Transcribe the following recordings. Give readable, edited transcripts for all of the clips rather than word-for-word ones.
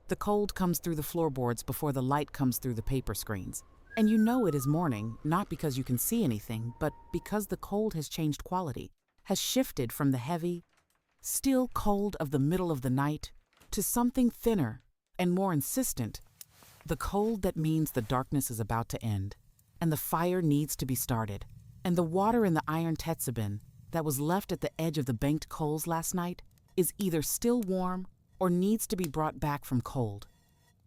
The cold comes through the floorboards before the light comes through the paper screens. And you know it is morning, not because you can see anything, but because the cold has changed quality, has shifted from the heavy, still cold of the middle of the night to something thinner and more insistent. The cold that means the darkness is about to end, and the fire needs to be started, and the water in the iron tetsubin that was left at the edge of the banked coals last night is either still warm or needs to be brought back from cold.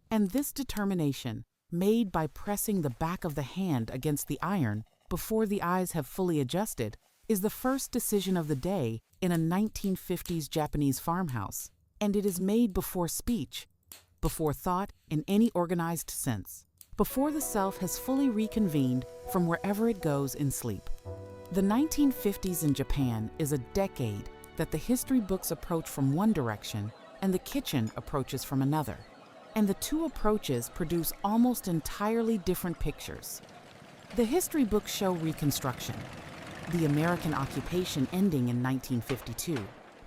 And this determination, made by pressing the back of the hand against the iron before the eyes have fully adjusted, is the first decision of the day in a 1950s Japanese farmhouse, and it is made before speech, before thought in any organized sense, before the self has fully reconvened from wherever it goes in sleep. The 1950s in Japan is a decade that the history books approach from one direction and the kitchen approaches from another. And the two approaches produce almost entirely different pictures. The history books show Reconstruction, the American occupation ending in 1952,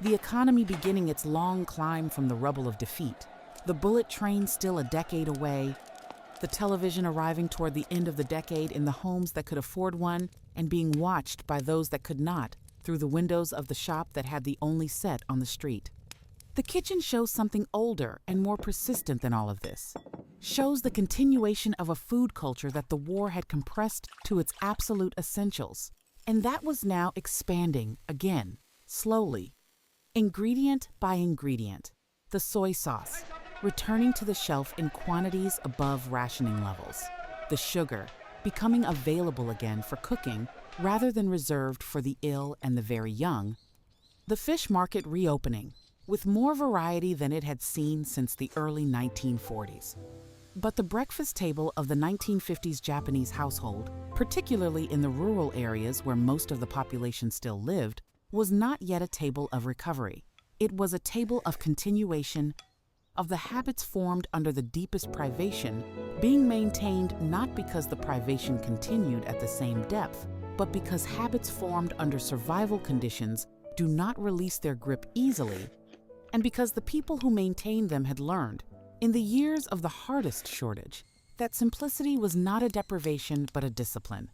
the economy beginning its long climb from the rubble of defeat, the bullet train still a decade away, the television arriving toward the end of the decade in the homes that could afford one and being watched by those that could not through the windows of the shop that had the only set on the street. The kitchen shows something older and more persistent than all of this. Shows the continuation of a food culture that the war had compressed to its absolute essentials, and that was now expanding again, slowly, ingredient by ingredient. The soy sauce, returning to the shelf in quantities above rationing levels. The sugar, becoming available again for cooking rather than reserved for the ill and the very young. The fish market reopening, with more variety than it had seen since the early 1940s. But the breakfast table of the 1950s Japanese household, particularly in the rural areas where most of the population still lived, was not yet a table of recovery. It was a table of continuation of the habits formed under the deepest privation, being maintained not because the privation continued at the same depth, but because habits formed under survival conditions do not release their grip easily, and because the people who maintained them had learned, in the years of the hardest shortage, that simplicity was not a deprivation but a discipline,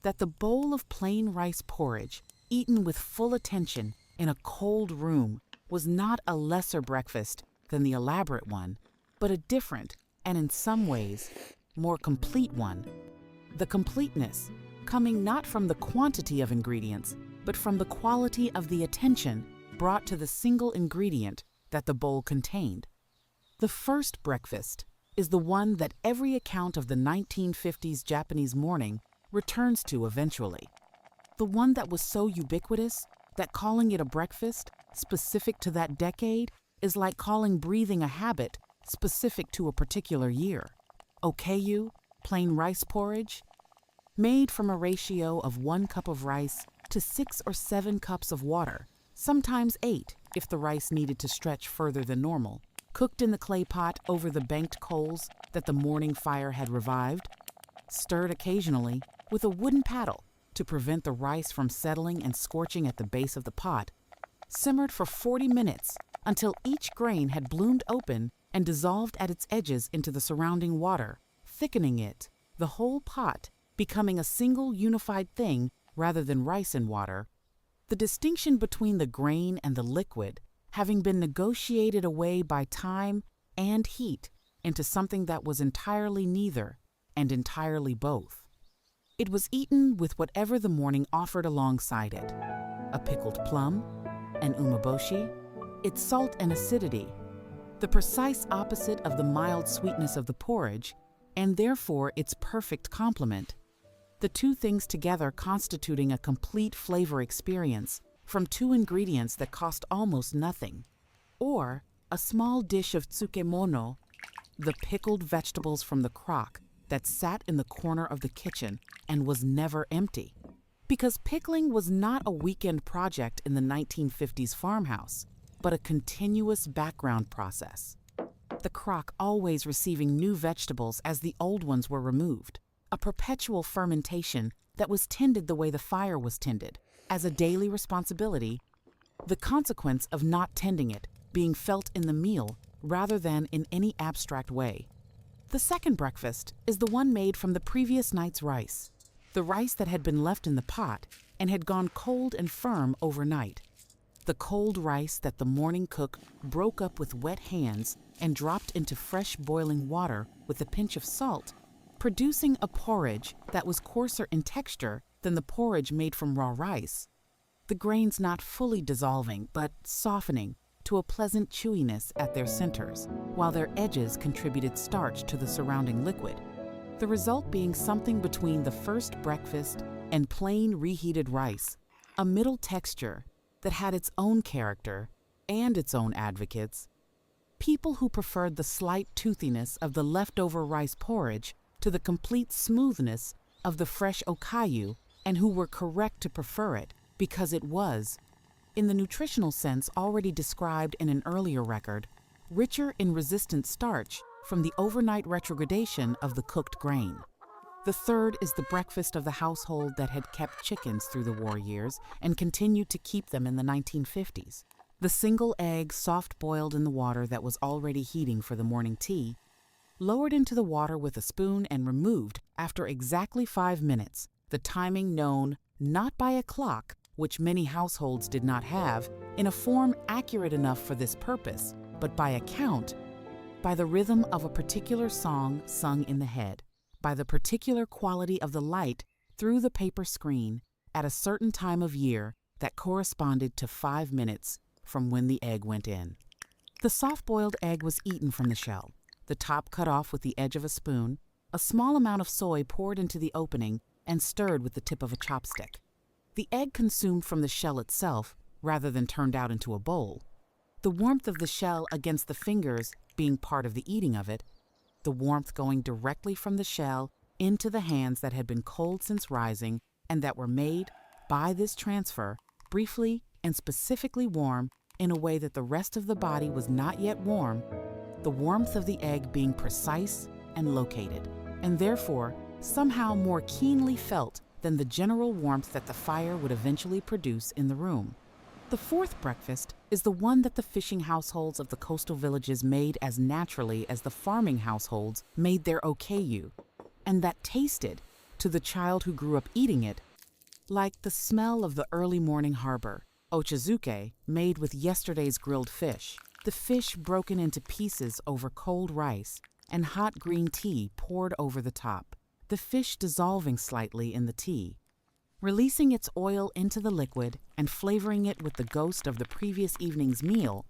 that the bowl of plain rice porridge, eaten with full attention in a cold room, was not a lesser breakfast than the elaborate one, but a different, and in some ways, more complete one. The completeness coming not from the quantity of ingredients, but from the quality of the attention brought to the single ingredient that the bowl contained. The first breakfast is the one that every account of the 1950s Japanese morning returns to eventually. The one that was so ubiquitous that calling it a breakfast specific to that decade is like calling breathing a habit specific to a particular year. Okayu, plain rice porridge, made from a ratio of 1 cup of rice to 6 or 7 cups of water, sometimes 8 if the rice needed to stretch further than normal, cooked in the clay pot over the banked coals that the morning fire had revived, stirred occasionally with a wooden paddle to prevent the rice from settling and scorching at the base of the pot, simmered for 40 minutes until each grain had bloomed open and dissolved at its edges into the surrounding water, thickening it, the whole pot becoming a single unified thing rather than rice and water, the distinction between the grain and the liquid having been negotiated away by time and heat into something that was entirely neither and entirely both. It was eaten with whatever the morning offered alongside it, a pickled plum, an umeboshi, its salt and acidity, the precise opposite of the mild sweetness of the porridge, and therefore its perfect complement, the two things together constituting a complete flavor experience from two ingredients that cost almost nothing, or a small dish of tsukemono, the pickled vegetables from the crock that sat in the corner of the kitchen and was never empty. Because pickling was not a weekend project in the 1950s farmhouse, but a continuous background process. The crock always receiving new vegetables as the old ones were removed, a perpetual fermentation that was tended the way the fire was tended, as a daily responsibility, the consequence of not tending it being felt in the meal rather than in any abstract way. The second breakfast is the one made from the previous night's rice, the rice that had been left in the pot and had gone cold and firm overnight. The cold rice that the morning cook broke up with wet hands and dropped into fresh boiling water with a pinch of salt, producing a porridge that was coarser in texture than the porridge made from raw rice. The grains not fully dissolving, but softening to a pleasant chewiness at their centers, while their edges contributed starch to the surrounding liquid. The result being something between the first breakfast and plain reheated rice, a middle texture that had its own character and its own advocates. People who preferred the slight toothiness of the leftover rice porridge to the complete smoothness of the fresh okayu, and who were correct to prefer it because it was, in the nutritional sense already described in an earlier record, richer in resistant starch from the overnight retrogradation of the cooked grain. The third is the breakfast of the household that had kept chickens through the war years and continued to keep them in the 1950s. The single egg soft-boiled in the water that was already heating for the morning tea, lowered into the water with a spoon and removed after exactly 5 minutes, the timing known not by a clock, which many households did not have, in a form accurate enough for this purpose, but by a count, by the rhythm of a particular song sung in the head, by the particular quality of the light through the paper screen at a certain time of year that corresponded to 5 minutes from when the egg went in. The soft-boiled egg was eaten from the shell, the top cut off with the edge of a spoon, a small amount of soy poured into the opening and stirred with the tip of a chopstick. The egg consumed from the shell itself rather than turned out into a bowl. The warmth of the shell against the fingers being part of the eating of it, the warmth going directly from the shell into the hands that had been cold since rising and that were made, by this transfer, briefly and specifically warm in a way that the rest of the body was not yet warm, the warmth of the egg being precise and located, and therefore somehow more keenly felt than the general warmth that the fire would eventually produce in the room. The fourth breakfast is the one that the fishing households of the coastal villages made as naturally as the farming households made their okayu, and that tasted, to the child who grew up eating it, like the smell of the early morning harbor, ochazuke made with yesterday's grilled fish, the fish broken into pieces over cold rice, and hot green tea poured over the top, the fish dissolving slightly in the tea, releasing its oil into the liquid and flavoring it with the ghost of the previous evening's meal,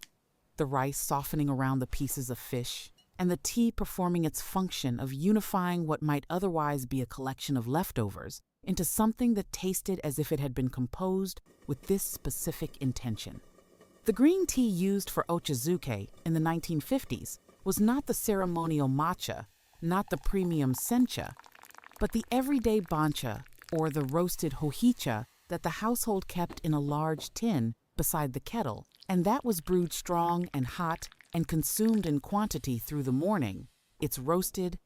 the rice softening around the pieces of fish, and the tea performing its function of unifying what might otherwise be a collection of leftovers into something that tasted as if it had been composed with this specific intention. The green tea used for ochazuke in the 1950s was not the ceremonial matcha, not the premium sencha, but the everyday bancha, or the roasted hojicha, that the household kept in a large tin beside the kettle, and that was brewed strong and hot and consumed in quantity through the morning, its roasted,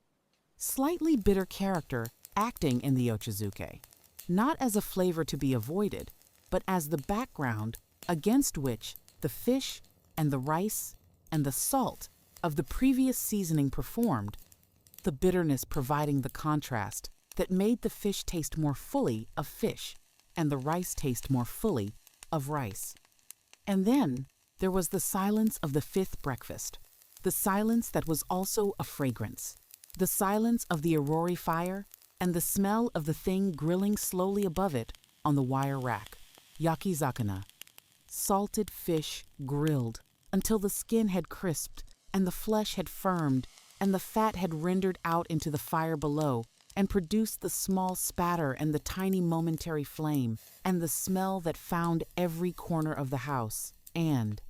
slightly bitter character acting in the ochazuke, not as a flavor to be avoided, but as the background against which the fish and the rice and the salt of the previous seasoning performed, the bitterness providing the contrast that made the fish taste more fully of fish and the rice taste more fully of rice. And then there was the silence of the fifth breakfast, the silence that was also a fragrance, the silence of the aurori fire and the smell of the thing grilling slowly above it on the wire rack, yakizakana, salted fish grilled until the skin had crisped and the flesh had firmed and the fat had rendered out into the fire below and produced the small spatter and the tiny momentary flame and the smell that found every corner of the house and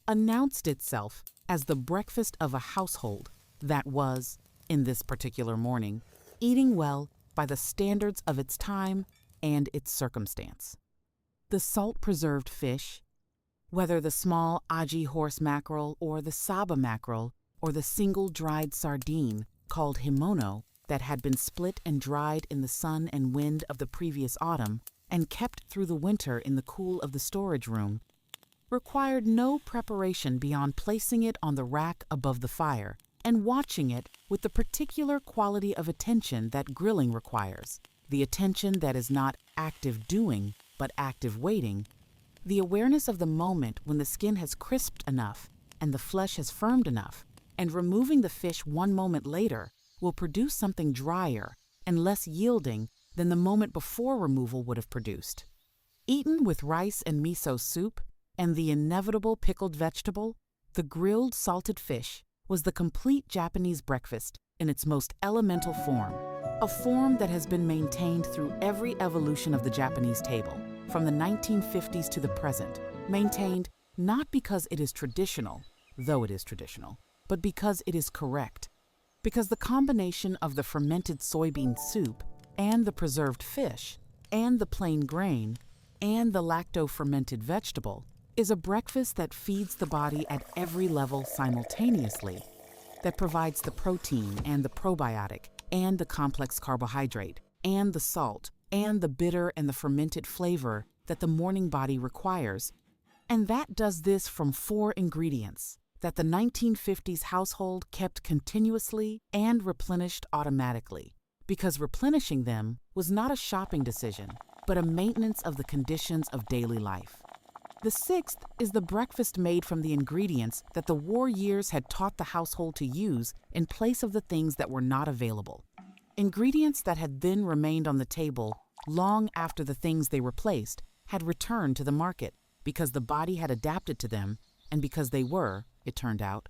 announced itself as the breakfast of a household that was, in this particular morning, eating well by the standards of its time and its circumstance. The salt-preserved fish, whether the small aji horse mackerel or the saba mackerel or the single dried sardine called himono that had been split and dried in the sun and wind of the previous autumn and kept through the winter in the cool of the storage room, required no preparation beyond placing it on the rack above the fire and watching it with the particular quality of attention that grilling requires, the attention that is not active doing but active waiting, the awareness of the moment when the skin has crisped enough and the flesh has firmed enough, and removing the fish one moment later will produce something drier and less yielding than the moment before removal would have produced. Eaten with rice and miso soup and the inevitable pickled vegetable, the grilled salted fish was the complete Japanese breakfast in its most elemental form, a form that has been maintained through every evolution of the Japanese table, from the 1950s to the present, maintained not because it is traditional, though it is traditional, but because it is correct. Because the combination of the fermented soybean soup and the preserved fish and the plain grain and the lacto-fermented vegetable is a breakfast that feeds the body at every level simultaneously, that provides the protein and the probiotic and the complex carbohydrate and the salt and the bitter and the fermented flavor that the morning body requires, and that does this from 4 ingredients that the 1950s household kept continuously and replenished automatically, because replenishing them was not a shopping decision, but a maintenance of the conditions of daily life. The 6th is the breakfast made from the ingredients that the war years had taught the household to use in place of the things that were not available. Ingredients that had then remained on the table long after the things they replaced had returned to the market because the body had adapted to them and because they were, it turned out,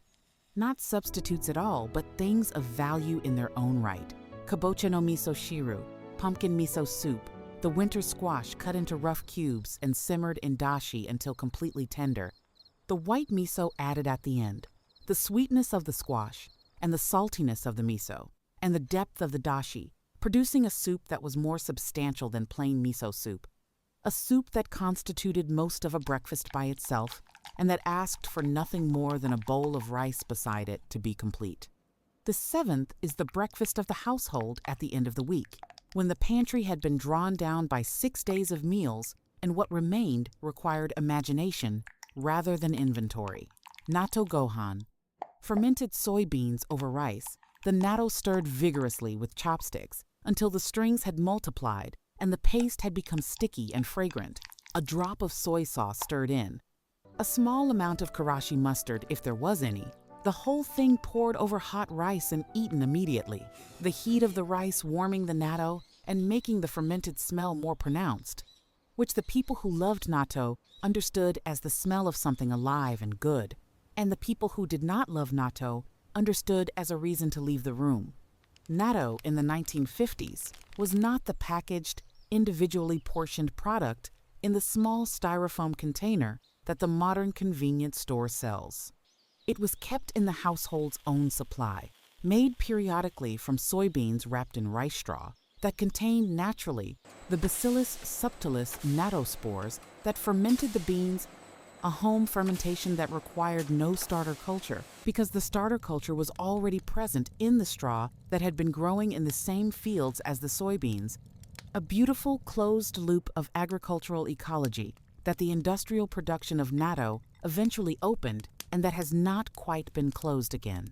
not substitutes at all, but things of value in their own right. Kabocha no miso shiru, pumpkin miso soup, the winter squash cut into rough cubes and simmered in dashi until completely tender, the white miso added at the end, the sweetness of the squash and the saltiness of the miso, and the depth of the dashi, producing a soup that was more substantial than plain miso soup, a soup that constituted most of a breakfast by itself and that asked for nothing more than a bowl of rice beside it to be complete. The 7th is the breakfast of the household at the end of the week, when the pantry had been drawn down by 6 days of meals and what remained required imagination rather than inventory. Natto gohan, fermented soybeans over rice, the natto stirred vigorously with chopsticks until the strings had multiplied and the paste had become sticky and fragrant, a drop of soy sauce stirred in, a small amount of karashi mustard if there was any, the whole thing poured over hot rice and eaten immediately, the heat of the rice warming the natto and making the fermented smell more pronounced, which the people who loved natto understood as the smell of something alive and good, and the people who did not love natto understood as a reason to leave the room. Natto in the 1950s was not the packaged, individually portioned product in the small styrofoam container that the modern convenience store sells. It was kept in the household's own supply, made periodically from soybeans wrapped in rice straw that contained naturally the Bacillus subtilis nattospores that fermented the beans, a home fermentation that required no starter culture because the starter culture was already present in the straw that had been growing in the same fields as the soybeans, a beautiful closed loop of agricultural ecology that the industrial production of natto eventually opened and that has not quite been closed again.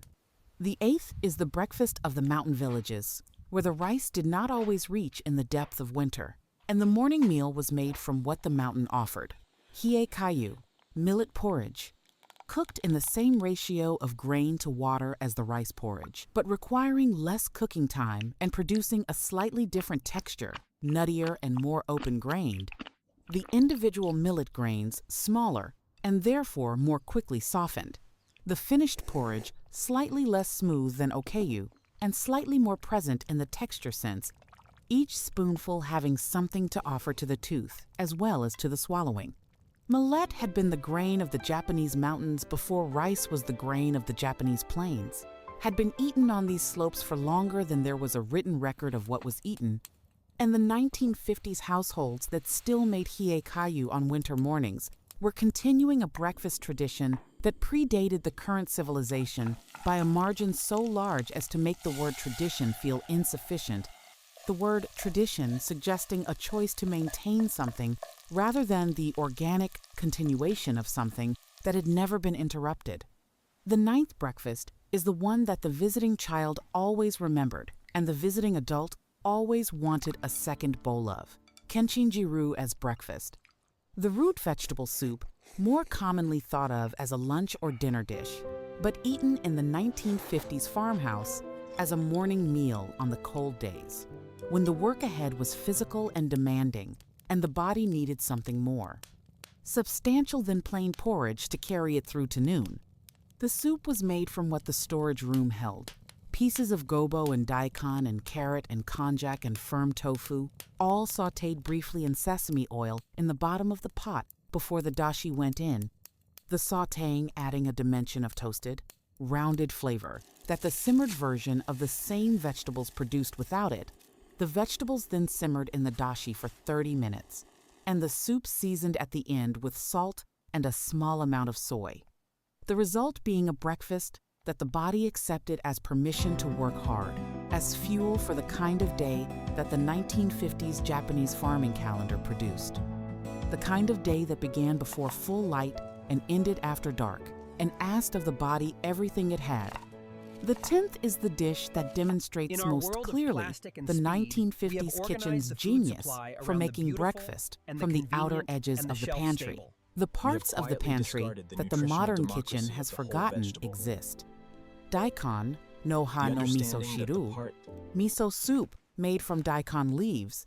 The 8th is the breakfast of the mountain villages, where the rice did not always reach in the depth of winter, and the morning meal was made from what the mountain offered. Hie kayu, millet porridge, cooked in the same ratio of grain to water as the rice porridge, but requiring less cooking time and producing a slightly different texture, nuttier and more open-grained. The individual millet grains smaller and therefore more quickly softened. The finished porridge slightly less smooth than okayu and slightly more present in the texture sense, each spoonful having something to offer to the tooth as well as to the swallowing. Millet had been the grain of the Japanese mountains before rice was the grain of the Japanese plains, had been eaten on these slopes for longer than there was a written record of what was eaten, and the 1950s households that still made hie kayu on winter mornings were continuing a breakfast tradition that predated the current civilization by a margin so large as to make the word tradition feel insufficient the word tradition suggesting a choice to maintain something rather than the organic continuation of something that had never been interrupted. The ninth breakfast is the one that the visiting child always remembered and the visiting adult always wanted a second bowl of, kenchinjiru as breakfast. The root vegetable soup, more commonly thought of as a lunch or dinner dish, but eaten in the 1950s farmhouse as a morning meal on the cold days, when the work ahead was physical and demanding and the body needed something more substantial than plain porridge to carry it through to noon. The soup was made from what the storage room held: pieces of gobo and daikon and carrot and konjac and firm tofu, all sautéed briefly in sesame oil in the bottom of the pot before the dashi went in, the sautéing adding a dimension of toasted, rounded flavor that the simmered version of the same vegetables produced without it. The vegetables then simmered in the dashi for 30 minutes, and the soup seasoned at the end with salt and a small amount of soy. The result being a breakfast that the body accepted as permission to work hard, as fuel for the kind of day that the 1950s Japanese farming calendar produced. The kind of day that began before full light and ended after dark, and asked of the body everything it had. The 10th is the dish that demonstrates most clearly the 1950s kitchen's genius for making breakfast from the outer edges of the pantry. The parts of the pantry that the modern kitchen has forgotten exist. Daikon, no ha no miso shiru, miso soup made from daikon leaves,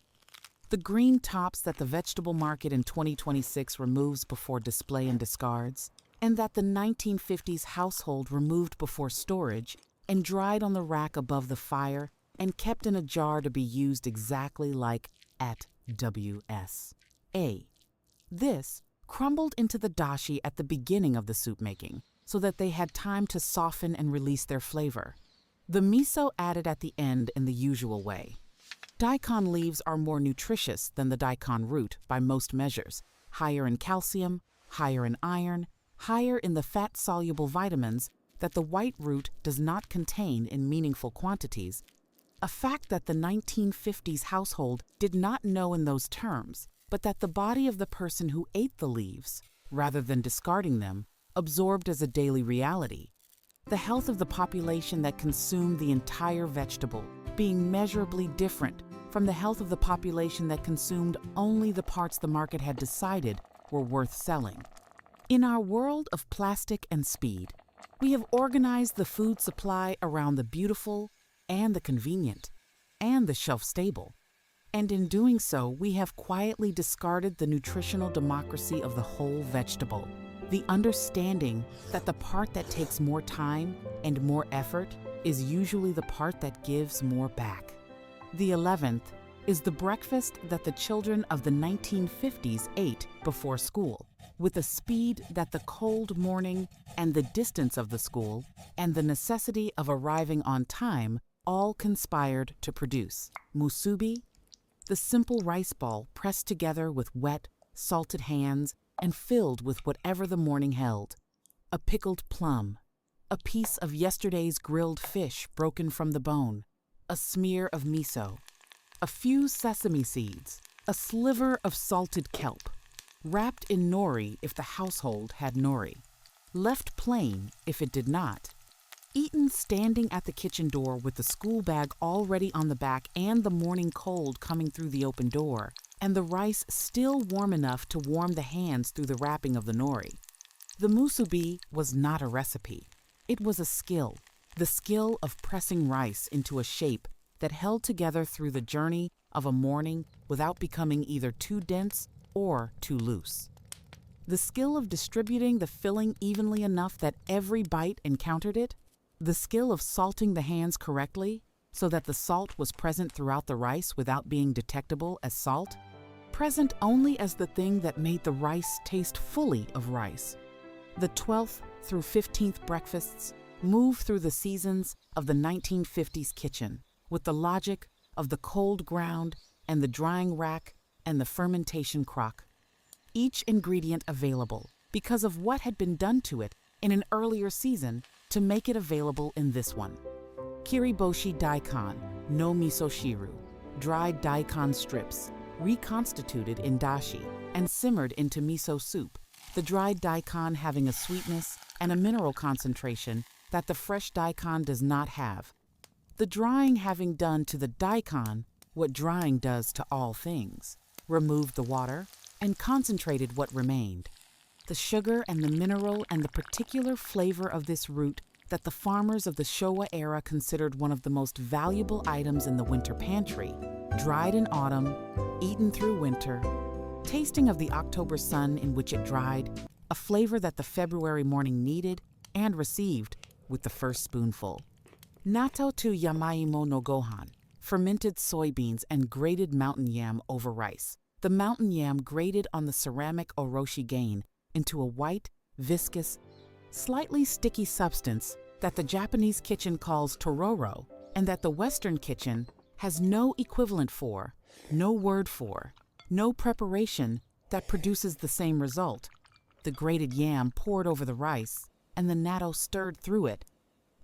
the green tops that the vegetable market in 2026 removes before display and discards, and that the 1950s household removed before storage and dried on the rack above the fire and kept in a jar to be used exactly like at WS.A. This crumbled into the dashi at the beginning of the soup making so that they had time to soften and release their flavor. The miso added at the end in the usual way. Daikon leaves are more nutritious than the daikon root by most measures, higher in calcium, higher in iron, higher in the fat-soluble vitamins that the white root does not contain in meaningful quantities, a fact that the 1950s household did not know in those terms, but that the body of the person who ate the leaves, rather than discarding them, absorbed as a daily reality. The health of the population that consumed the entire vegetable being measurably different from the health of the population that consumed only the parts the market had decided were worth selling. In our world of plastic and speed, we have organized the food supply around the beautiful and the convenient and the shelf-stable. And in doing so, we have quietly discarded the nutritional democracy of the whole vegetable, the understanding that the part that takes more time and more effort is usually the part that gives more back. The 11th is the breakfast that the children of the 1950s ate before school, with a speed that the cold morning and the distance of the school and the necessity of arriving on time all conspired to produce. Musubi, the simple rice ball pressed together with wet, salted hands and filled with whatever the morning held. A pickled plum, a piece of yesterday's grilled fish broken from the bone, a smear of miso, a few sesame seeds, a sliver of salted kelp, wrapped in nori if the household had nori, left plain if it did not, eaten standing at the kitchen door with the school bag already on the back and the morning cold coming through the open door, and the rice still warm enough to warm the hands through the wrapping of the nori. The musubi was not a recipe. It was a skill, the skill of pressing rice into a shape that held together through the journey of a morning without becoming either too dense or too loose. The skill of distributing the filling evenly enough that every bite encountered it. The skill of salting the hands correctly so that the salt was present throughout the rice without being detectable as salt. Present only as the thing that made the rice taste fully of rice. The 12th through 15th breakfasts move through the seasons of the 1950s kitchen with the logic of the cold ground and the drying rack and the fermentation crock. Each ingredient available because of what had been done to it in an earlier season to make it available in this one. Kiriboshi daikon, no miso shiru, dried daikon strips, reconstituted in dashi and simmered into miso soup, the dried daikon having a sweetness and a mineral concentration that the fresh daikon does not have. The drying having done to the daikon what drying does to all things, removed the water and concentrated what remained. The sugar and the mineral and the particular flavor of this root that the farmers of the Showa era considered one of the most valuable items in the winter pantry, dried in autumn, eaten through winter, tasting of the October sun in which it dried, a flavor that the February morning needed and received with the first spoonful. Natto to yamaimo no gohan, fermented soybeans and grated mountain yam over rice. The mountain yam grated on the ceramic oroshi gain into a white, viscous, slightly sticky substance that the Japanese kitchen calls tororo and that the Western kitchen has no equivalent for, no word for, no preparation that produces the same result. The grated yam poured over the rice and the natto stirred through it,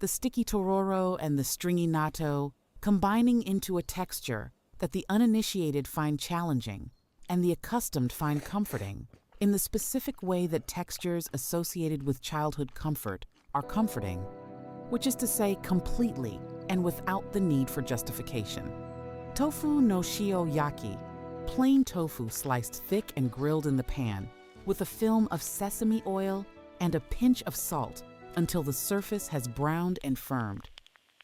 the sticky tororo and the stringy natto combining into a texture that the uninitiated find challenging and the accustomed find comforting, in the specific way that textures associated with childhood comfort are comforting, which is to say completely and without the need for justification. Tofu no shio yaki, plain tofu sliced thick and grilled in the pan with a film of sesame oil and a pinch of salt until the surface has browned and firmed.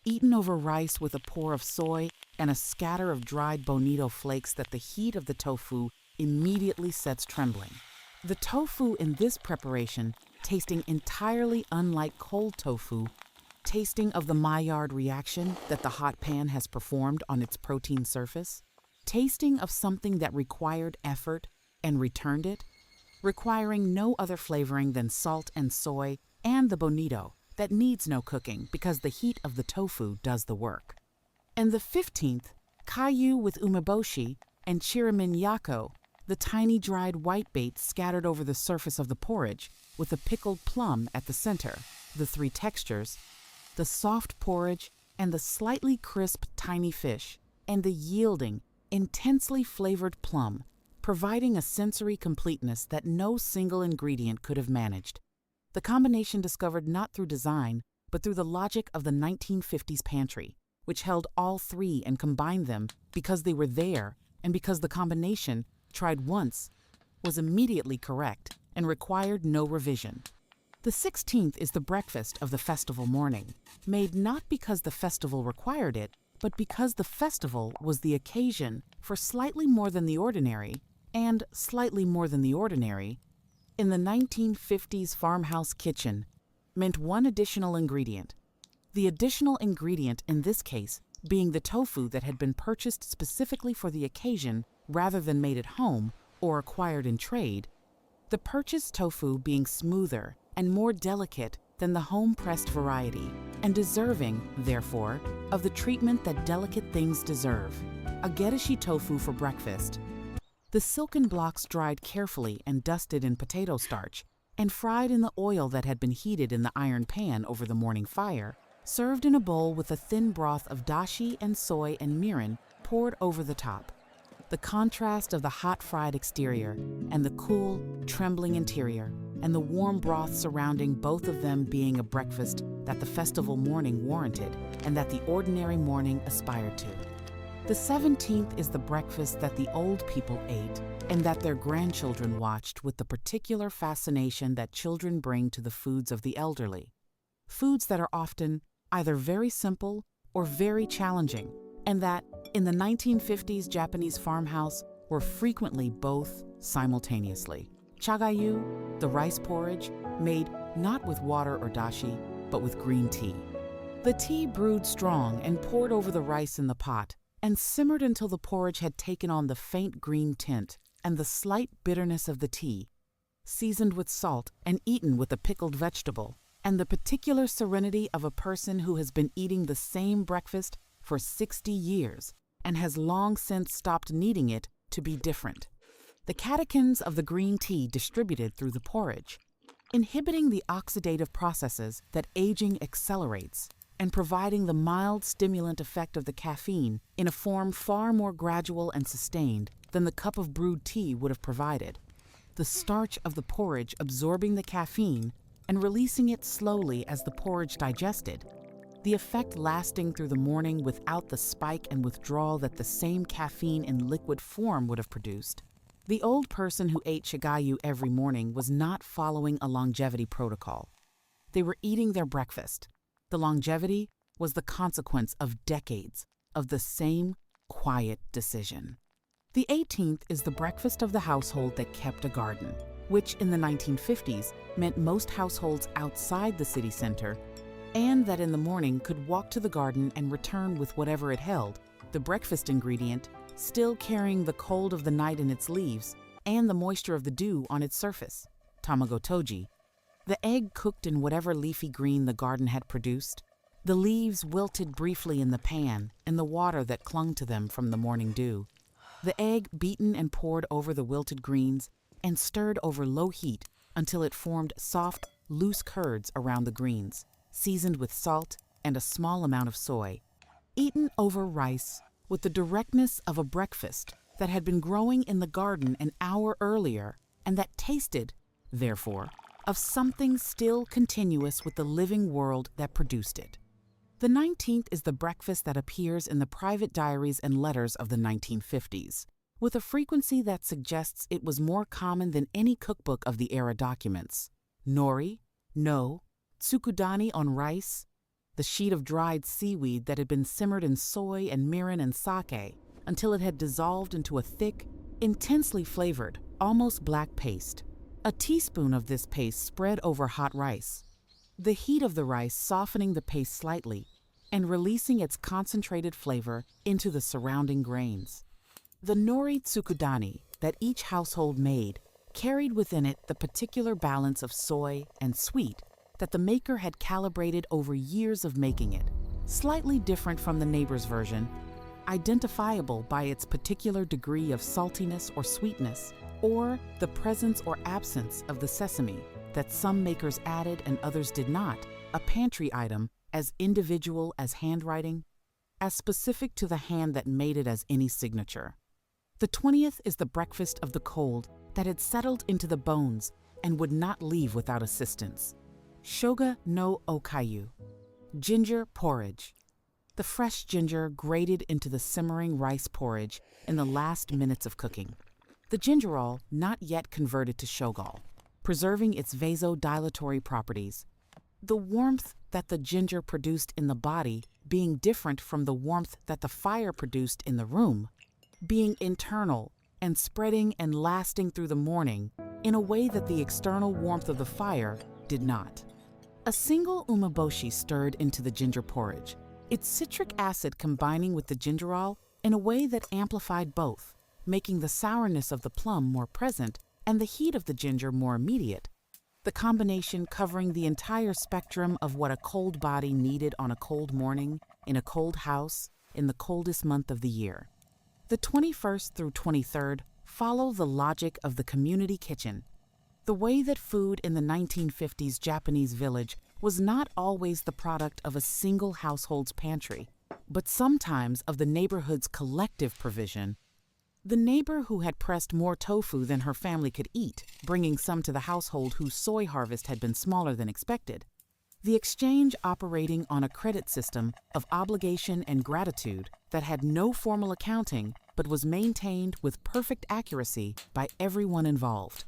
Eaten over rice with a pour of soy and a scatter of dried bonito flakes that the heat of the tofu immediately sets trembling. The tofu in this preparation tasting entirely unlike cold tofu, tasting of the Maillard reaction that the hot pan has performed on its protein surface, tasting of something that required effort and returned it, requiring no other flavoring than salt and soy and the bonito that needs no cooking because the heat of the tofu does the work. And the 15th, kayu with umeboshi and chiramin yako, the tiny dried whitebait scattered over the surface of the porridge with a pickled plum at the center, the three textures, the soft porridge and the slightly crisp tiny fish, and the yielding, intensely flavored plum, providing a sensory completeness that no single ingredient could have managed. The combination discovered not through design, but through the logic of the 1950s pantry, which held all three and combined them because they were there and because the combination, tried once, was immediately correct and required no revision. The 16th is the breakfast of the festival morning, made not because the festival required it, but because the festival was the occasion for slightly more than the ordinary, and slightly more than the ordinary, in the 1950s farmhouse kitchen, meant one additional ingredient. The additional ingredient in this case being the tofu that had been purchased specifically for the occasion rather than made at home or acquired in trade, the purchased tofu being smoother and more delicate than the home-pressed variety, and deserving, therefore, of the treatment that delicate things deserve, a gereshi tofu for breakfast. The silken blocks dried carefully and dusted in potato starch, and fried in the oil that had been heated in the iron pan over the morning fire, served in a bowl with a thin broth of dashi and soy and mirin poured over the top. The contrast of the hot fried exterior and the cool, trembling interior, and the warm broth surrounding both of them being a breakfast that the festival morning warranted and that the ordinary morning aspired to. The 17th is the breakfast that the old people ate and that their grandchildren watched with the particular fascination that children bring to the foods of the elderly. Foods that are often either very simple or very challenging, and that, in the 1950s Japanese farmhouse, were frequently both simultaneously. Chagayu, the rice porridge, made not with water or dashi, but with green tea. The tea brewed strong and poured over the rice in the pot, and simmered until the porridge had taken on the faint green tint and the slight bitterness of the tea, seasoned with salt and eaten with a pickled vegetable, and the particular serenity of a person who has been eating the same breakfast for 60 years and has long since stopped needing it to be different. The catechins of the green tea distributed through the porridge, inhibiting the oxidative processes that aging accelerates, and providing the mild stimulant effect of the caffeine in a form far more gradual and sustained than the cup of brewed tea would have provided. The starch of the porridge absorbing the caffeine and releasing it slowly as the porridge digested, the effect lasting through the morning without the spike and withdrawal that the same caffeine in liquid form would have produced. The old person who ate shigayu every morning was not following a longevity protocol. They were eating their breakfast. The longevity was the consequence of decades of the same quiet decision. The 18th is the breakfast of the household that kept a garden, which in the 1950s meant most households outside the city center, and that in the morning could walk to the garden and return with whatever it held, the breakfast ingredient still carrying the cold of the night in its leaves and the moisture of the dew on its surface, tamago toji, the egg cooked in whatever leafy green the garden had produced, the leaves wilted briefly in the pan and the water that clung to them from the morning dew, the egg beaten and poured over the wilted greens and stirred over low heat until it formed soft, loose curds around the greens, seasoned with salt and a small amount of soy, eaten over rice with the directness of a breakfast that had been growing in the garden an hour earlier and that tasted, therefore, of something still continuous with the living world that produced it. The 19th is the breakfast that appears in the private diaries and letters of the 1950s, with a frequency that suggests it was more common than any cookbook of the era documents. Nori, no, tsukudani on rice, the sheet of dried seaweed that had been simmered in soy and mirin and sake until it had dissolved into a thick, intensely flavored, almost black paste. A teaspoon of this paste spread over hot rice, the heat of the rice softening the paste slightly and releasing its concentrated flavor into the surrounding grains. The nori tsukudani that each household made carried within it the particular balance of soy and sweet that the maker had calibrated over years of making it, slightly different from the neighbor's version, identifiable by its particular degree of saltiness or sweetness, or the presence or absence of the sesame that some makers added and others did not, a pantry item as individual as handwriting, as specific to the hand that made it as any signature. The 20th is the breakfast of the cold that had settled into the bones and would not leave without assistance. Shoga no okayu, ginger porridge. The fresh ginger grated into the simmering rice porridge in the last minutes of cooking. The gingerol not yet converted to shogal, preserving its vasodilatory properties. The warmth that the ginger produced in the body being different from the warmth that the fire produced in the room, being internal and spreading and lasting through the morning in a way that the external warmth of the fire did not. A single umeboshi stirred into the ginger porridge, its citric acid combining with the gingerol in a way that amplified both, making the sourness of the plum more present and the heat of the ginger more immediate, the combination covering the entire spectrum of what a cold body needed on a cold morning, in a cold house, in the coldest month of the year. The 21st through 23rd follow the logic of the community kitchen. The way that food in the 1950s Japanese village was not always the product of a single household's pantry, but sometimes of the neighborhood's collective provision. The neighbor who had pressed more tofu than her family could eat, bringing some to the household whose soy harvest had been smaller than expected. The exchange operating on a credit system of obligation and gratitude that had no formal accounting but was maintained with perfect accuracy by everyone involved.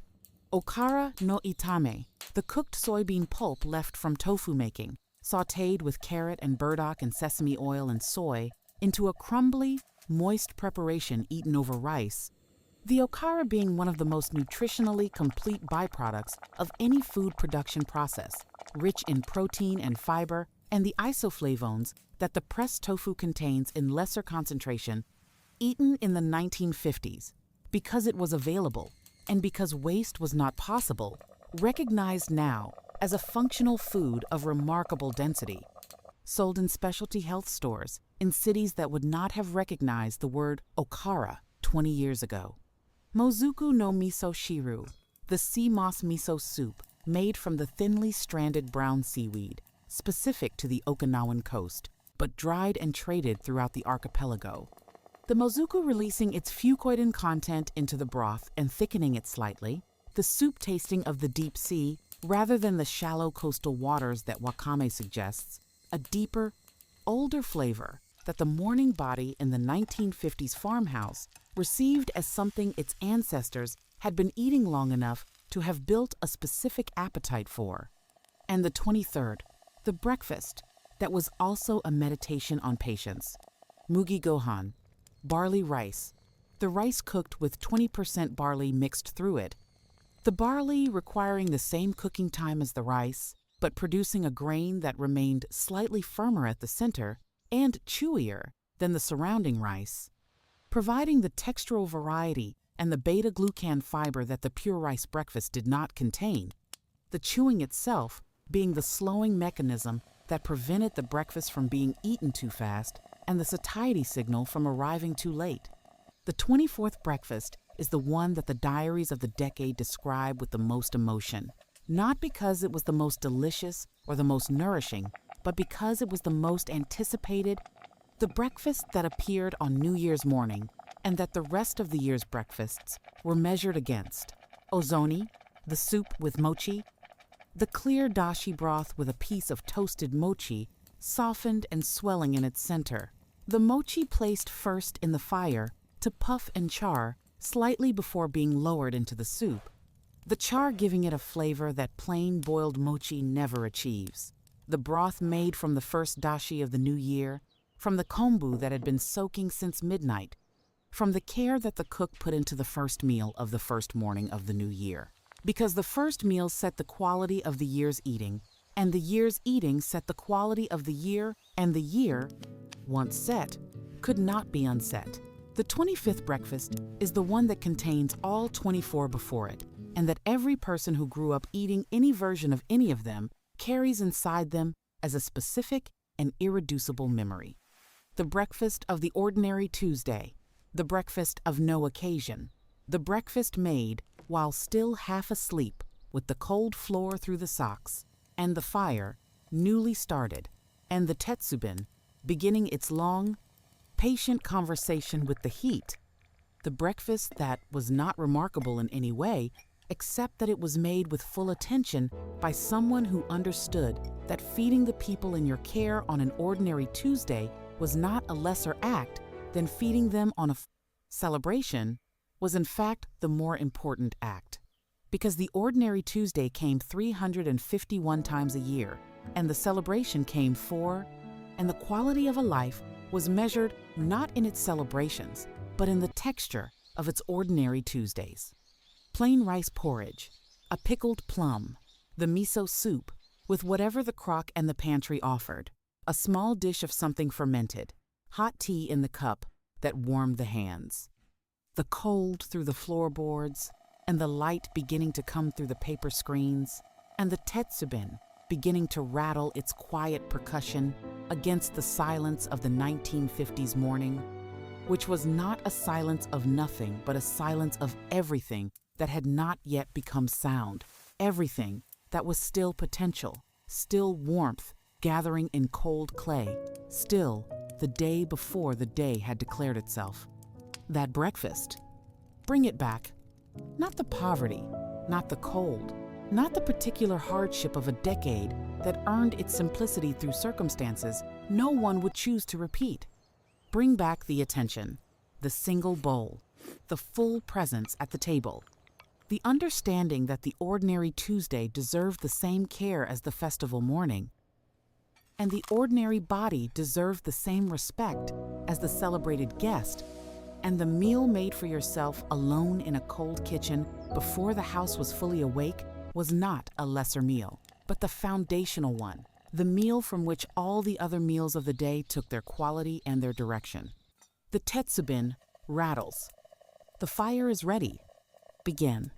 Okara no itame, the cooked soybean pulp left from tofu making, sautéed with carrot and burdock and sesame oil and soy into a crumbly, moist preparation eaten over rice, the okara being one of the most nutritionally complete byproducts of any food production process, rich in protein and fiber and the isoflavones that the pressed tofu contains in lesser concentration, eaten in the 1950s because it was available and because waste was not possible, recognized now as a functional food of remarkable density, sold in specialty health stores in cities that would not have recognized the word okara 20 years ago. Mozuku no miso shiru, the sea moss miso soup made from the thinly stranded brown seaweed, specific to the Okinawan coast, but dried and traded throughout the archipelago. The mozuku releasing its fucoidin content into the broth and thickening it slightly, the soup tasting of the deep sea rather than the shallow coastal waters that wakame suggests, a deeper, older flavor that the morning body in the 1950s farmhouse received as something its ancestors had been eating long enough to have built a specific appetite for. And the 23rd, the breakfast, that was also a meditation on patience. Mugi gohan, barley rice, the rice cooked with 20% barley mixed through it. The barley requiring the same cooking time as the rice, but producing a grain that remained slightly firmer at the center and chewier than the surrounding rice, providing the textural variety and the beta-glucan fiber that the pure rice breakfast did not contain, the chewing itself being the slowing mechanism that prevented the breakfast from being eaten too fast and the satiety signal from arriving too late. The 24th breakfast is the one that the diaries of the decade describe with the most emotion, not because it was the most delicious or the most nourishing, but because it was the most anticipated, the breakfast that appeared on New Year's morning and that the rest of the year's breakfasts were measured against. Ozoni, the soup with mochi, the clear dashi broth with a piece of toasted mochi, softened and swelling in its center. The mochi placed first in the fire to puff and char slightly before being lowered into the soup, the char giving it a flavor that plain boiled mochi never achieves. The broth made from the first dashi of the new year, from the kombu that had been soaking since midnight, from the care that the cook put into the first meal of the first morning of the new year. Because the first meal set the quality of the year's eating, and the year's eating set the quality of the year, and the year, once set, could not be unset. The 25th breakfast is the one that contains all 24 before it, and that every person who grew up eating any version of any of them carries inside them as a specific and irreducible memory. The breakfast of the ordinary Tuesday, the breakfast of no occasion, the breakfast made while still half asleep with the cold floor through the socks, and the fire, newly started, and the tetsubin, beginning its long, patient conversation with the heat, the breakfast that was not remarkable in any way, except that it was made with full attention by someone who understood that feeding the people in your care on an ordinary Tuesday was not a lesser act than feeding them on a celebration was in fact the more important act. Because the ordinary Tuesday came 351 times a year, and the celebration came 4, and the quality of a life was measured not in its celebrations, but in the texture of its ordinary Tuesdays. Plain rice porridge, a pickled plum, the miso soup, with whatever the crock and the pantry offered, a small dish of something fermented, hot tea in the cup that warmed the hands. The cold through the floorboards, and the light beginning to come through the paper screens, and the tetsubin beginning to rattle its quiet percussion against the silence of the 1950s morning, which was not a silence of nothing but a silence of everything that had not yet become sound, everything that was still potential, still warmth gathering in cold clay, still the day before the day had declared itself. That breakfast, bring it back. Not the poverty, not the cold, not the particular hardship of a decade that earned its simplicity through circumstances no one would choose to repeat. Bring back the attention, the single bowl, the full presence at the table, the understanding that the ordinary Tuesday deserved the same care as the festival morning, and the ordinary body deserved the same respect as the celebrated guest, and the meal made for yourself alone in a cold kitchen before the house was fully awake was not a lesser meal, but the foundational one, the meal from which all the other meals of the day took their quality and their direction. The tetsubin rattles. The fire is ready. Begin.